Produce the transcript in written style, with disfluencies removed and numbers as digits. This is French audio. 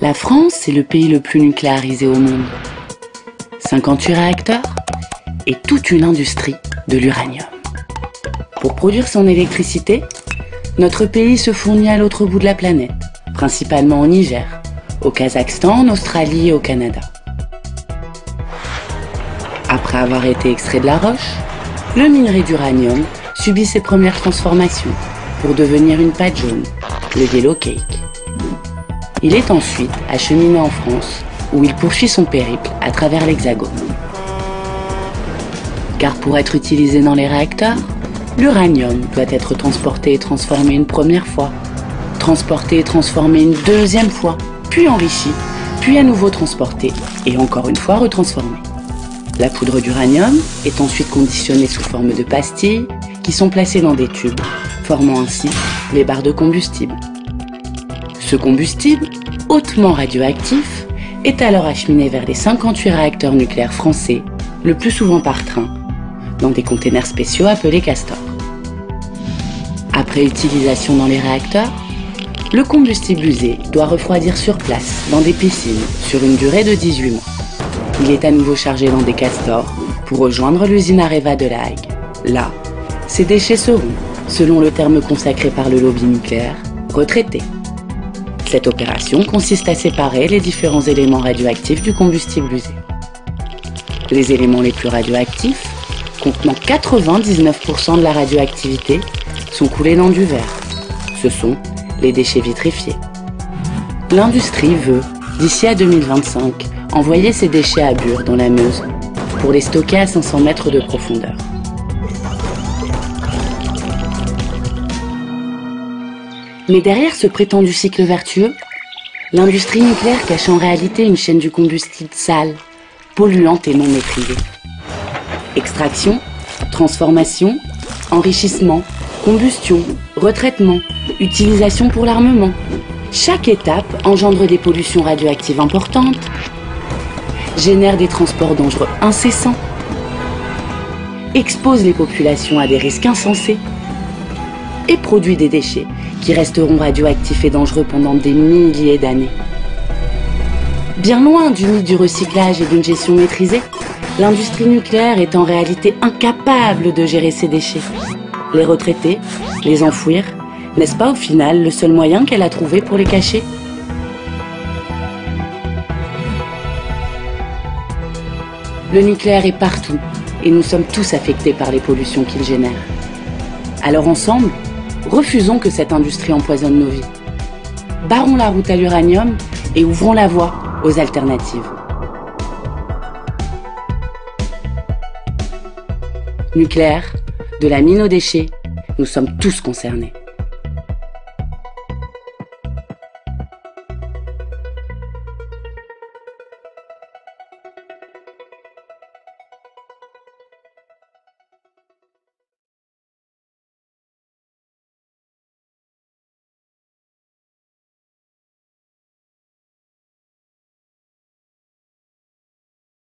La France est le pays le plus nucléarisé au monde. 58 réacteurs et toute une industrie de l'uranium. Pour produire son électricité, notre pays se fournit à l'autre bout de la planète, principalement au Niger, au Kazakhstan, en Australie et au Canada. Après avoir été extrait de la roche, le minerai d'uranium subit ses premières transformations pour devenir une pâte jaune, le yellow cake. Il est ensuite acheminé en France, où il poursuit son périple à travers l'Hexagone. Car pour être utilisé dans les réacteurs, l'uranium doit être transporté et transformé une première fois, transporté et transformé une deuxième fois, puis enrichi, puis à nouveau transporté et encore une fois retransformé. La poudre d'uranium est ensuite conditionnée sous forme de pastilles qui sont placées dans des tubes, formant ainsi les barres de combustible. Ce combustible, hautement radioactif, est alors acheminé vers les 58 réacteurs nucléaires français, le plus souvent par train, dans des containers spéciaux appelés castors. Après utilisation dans les réacteurs, le combustible usé doit refroidir sur place, dans des piscines, sur une durée de 18 mois. Il est à nouveau chargé dans des castors pour rejoindre l'usine Areva de La Hague. Là, ces déchets seront, selon le terme consacré par le lobby nucléaire, retraités. Cette opération consiste à séparer les différents éléments radioactifs du combustible usé. Les éléments les plus radioactifs, contenant 99% de la radioactivité, sont coulés dans du verre. Ce sont les déchets vitrifiés. L'industrie veut, d'ici à 2025, envoyer ces déchets à Bure, dans la Meuse, pour les stocker à 500 mètres de profondeur. Mais derrière ce prétendu cycle vertueux, l'industrie nucléaire cache en réalité une chaîne du combustible sale, polluante et non maîtrisée. Extraction, transformation, enrichissement, combustion, retraitement, utilisation pour l'armement. Chaque étape engendre des pollutions radioactives importantes, génère des transports dangereux incessants, expose les populations à des risques insensés et produit des déchets qui resteront radioactifs et dangereux pendant des milliers d'années. Bien loin du mythe du recyclage et d'une gestion maîtrisée, l'industrie nucléaire est en réalité incapable de gérer ces déchets. Les retraiter, les enfouir, n'est-ce pas au final le seul moyen qu'elle a trouvé pour les cacher ? Le nucléaire est partout et nous sommes tous affectés par les pollutions qu'il génère. Alors ensemble, refusons que cette industrie empoisonne nos vies. Barrons la route à l'uranium et ouvrons la voie aux alternatives. Nucléaire, de la mine aux déchets, nous sommes tous concernés.